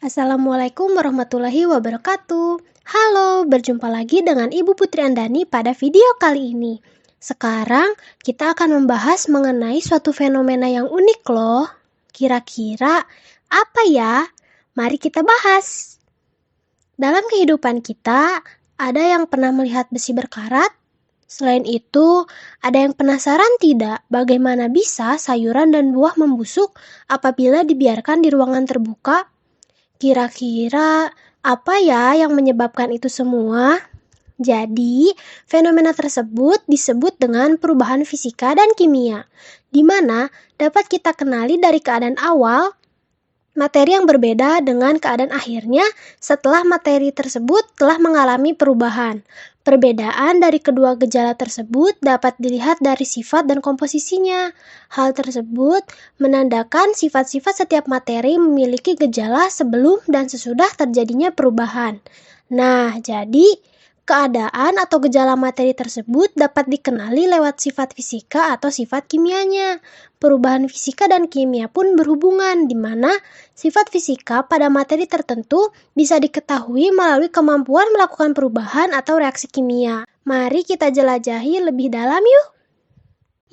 Assalamualaikum warahmatullahi wabarakatuh. Halo, berjumpa lagi dengan Ibu Putri Andani pada video kali ini. Sekarang kita akan membahas mengenai suatu fenomena yang unik loh. Kira-kira apa ya? Mari kita bahas. Dalam kehidupan kita, ada yang pernah melihat besi berkarat? Selain itu, ada yang penasaran tidak bagaimana bisa sayuran dan buah membusuk apabila dibiarkan di ruangan terbuka? Kira-kira apa ya yang menyebabkan itu semua? Jadi, fenomena tersebut disebut dengan perubahan fisika dan kimia, di mana dapat kita kenali dari keadaan awal materi yang berbeda dengan keadaan akhirnya setelah materi tersebut telah mengalami perubahan. Perbedaan dari kedua gejala tersebut dapat dilihat dari sifat dan komposisinya. Hal tersebut menandakan sifat-sifat setiap materi memiliki gejala sebelum dan sesudah terjadinya perubahan. Nah, jadi keadaan atau gejala materi tersebut dapat dikenali lewat sifat fisika atau sifat kimianya. Perubahan fisika dan kimia pun berhubungan, di mana sifat fisika pada materi tertentu bisa diketahui melalui kemampuan melakukan perubahan atau reaksi kimia. Mari kita jelajahi lebih dalam yuk.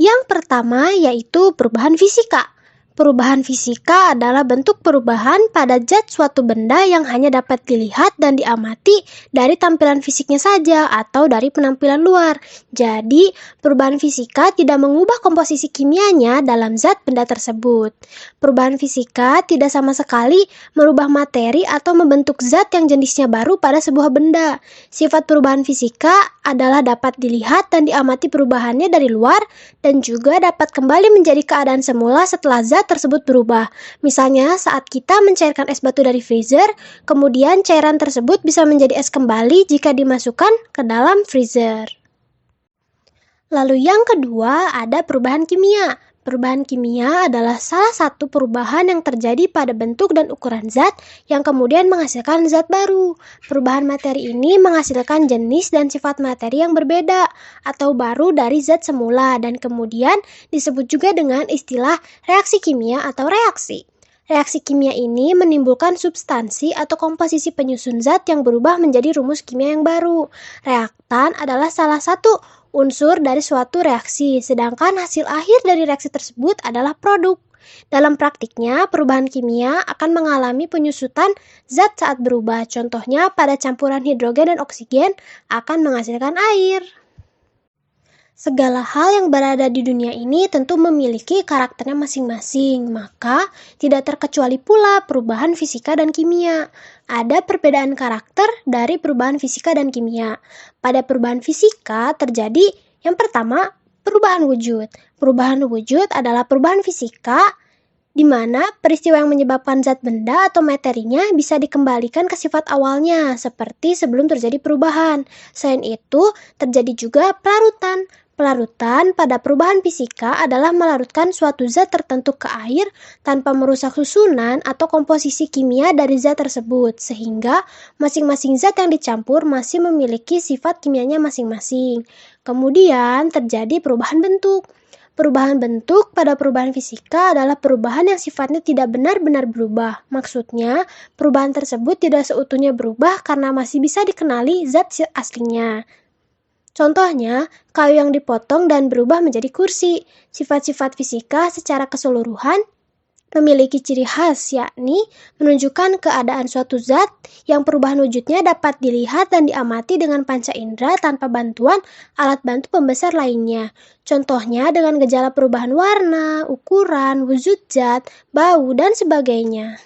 Yang pertama yaitu perubahan fisika. Perubahan fisika adalah bentuk perubahan pada zat suatu benda yang hanya dapat dilihat dan diamati dari tampilan fisiknya saja atau dari penampilan luar. Jadi, perubahan fisika tidak mengubah komposisi kimianya dalam zat benda tersebut. Perubahan fisika tidak sama sekali merubah materi atau membentuk zat yang jenisnya baru pada sebuah benda. Sifat perubahan fisika adalah dapat dilihat dan diamati perubahannya dari luar dan juga dapat kembali menjadi keadaan semula setelah zat tersebut berubah. Misalnya saat kita mencairkan es batu dari freezer, kemudian cairan tersebut bisa menjadi es kembali jika dimasukkan ke dalam freezer. Lalu yang kedua ada perubahan kimia. Perubahan kimia adalah salah satu perubahan yang terjadi pada bentuk dan ukuran zat yang kemudian menghasilkan zat baru. Perubahan materi ini menghasilkan jenis dan sifat materi yang berbeda atau baru dari zat semula dan kemudian disebut juga dengan istilah reaksi kimia atau reaksi. Reaksi kimia ini menimbulkan substansi atau komposisi penyusun zat yang berubah menjadi rumus kimia yang baru. Reaktan adalah salah satu unsur dari suatu reaksi, sedangkan hasil akhir dari reaksi tersebut adalah produk. Dalam praktiknya, perubahan kimia akan mengalami penyusutan zat saat berubah. Contohnya, pada campuran hidrogen dan oksigen akan menghasilkan air. Segala hal yang berada di dunia ini tentu memiliki karakternya masing-masing, maka tidak terkecuali pula perubahan fisika dan kimia. Ada perbedaan karakter dari perubahan fisika dan kimia. Pada perubahan fisika terjadi yang pertama, perubahan wujud. Perubahan wujud adalah perubahan fisika di mana peristiwa yang menyebabkan zat benda atau materinya bisa dikembalikan ke sifat awalnya, seperti sebelum terjadi perubahan. Selain itu, terjadi juga pelarutan. Pelarutan pada perubahan fisika adalah melarutkan suatu zat tertentu ke air tanpa merusak susunan atau komposisi kimia dari zat tersebut, sehingga masing-masing zat yang dicampur masih memiliki sifat kimianya masing-masing. Kemudian terjadi perubahan bentuk. Perubahan bentuk pada perubahan fisika adalah perubahan yang sifatnya tidak benar-benar berubah. Maksudnya, perubahan tersebut tidak seutuhnya berubah karena masih bisa dikenali zat aslinya. Contohnya, kayu yang dipotong dan berubah menjadi kursi. Sifat-sifat fisika secara keseluruhan memiliki ciri khas, yakni menunjukkan keadaan suatu zat yang perubahan wujudnya dapat dilihat dan diamati dengan panca indera tanpa bantuan alat bantu pembesar lainnya. Contohnya dengan gejala perubahan warna, ukuran, wujud zat, bau, dan sebagainya.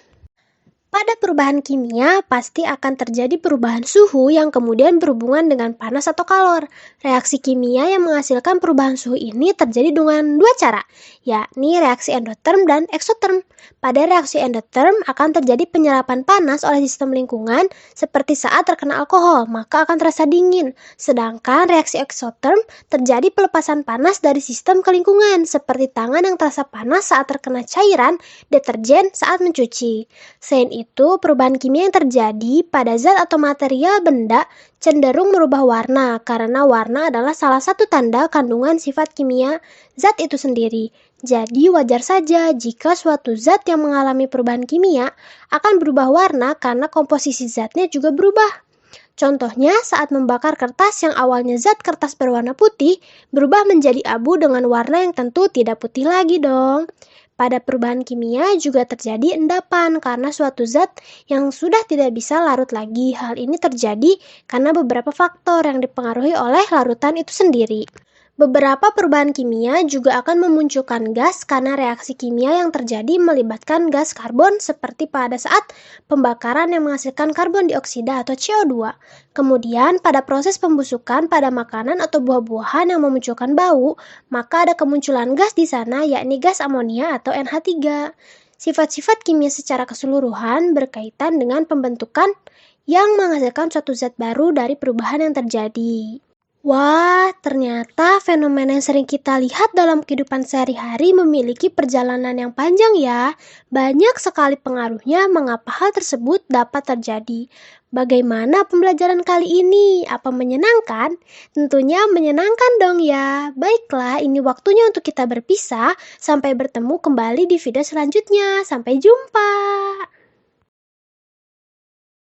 Pada perubahan kimia, pasti akan terjadi perubahan suhu yang kemudian berhubungan dengan panas atau kalor. Reaksi kimia yang menghasilkan perubahan suhu ini terjadi dengan dua cara, yakni reaksi endoterm dan eksoterm. Pada reaksi endoterm akan terjadi penyerapan panas oleh sistem lingkungan seperti saat terkena alkohol, maka akan terasa dingin. Sedangkan reaksi eksoterm terjadi pelepasan panas dari sistem ke lingkungan, seperti tangan yang terasa panas saat terkena cairan deterjen saat mencuci. Selain itu, perubahan kimia yang terjadi pada zat atau material benda cenderung merubah warna karena warna adalah salah satu tanda kandungan sifat kimia zat itu sendiri. Jadi wajar saja jika suatu zat yang mengalami perubahan kimia akan berubah warna karena komposisi zatnya juga berubah. Contohnya saat membakar kertas yang awalnya zat kertas berwarna putih berubah menjadi abu dengan warna yang tentu tidak putih lagi dong. Pada perubahan kimia juga terjadi endapan karena suatu zat yang sudah tidak bisa larut lagi. Hal ini terjadi karena beberapa faktor yang dipengaruhi oleh larutan itu sendiri. Beberapa perubahan kimia juga akan memunculkan gas karena reaksi kimia yang terjadi melibatkan gas karbon seperti pada saat pembakaran yang menghasilkan karbon dioksida atau CO2. Kemudian pada proses pembusukan pada makanan atau buah-buahan yang memunculkan bau, maka ada kemunculan gas di sana yakni gas amonia atau NH3. Sifat-sifat kimia secara keseluruhan berkaitan dengan pembentukan yang menghasilkan suatu zat baru dari perubahan yang terjadi. Wah, ternyata fenomena yang sering kita lihat dalam kehidupan sehari-hari memiliki perjalanan yang panjang ya. Banyak sekali pengaruhnya mengapa hal tersebut dapat terjadi. Bagaimana pembelajaran kali ini? Apa menyenangkan? Tentunya menyenangkan dong ya. Baiklah, ini waktunya untuk kita berpisah. Sampai bertemu kembali di video selanjutnya. Sampai jumpa.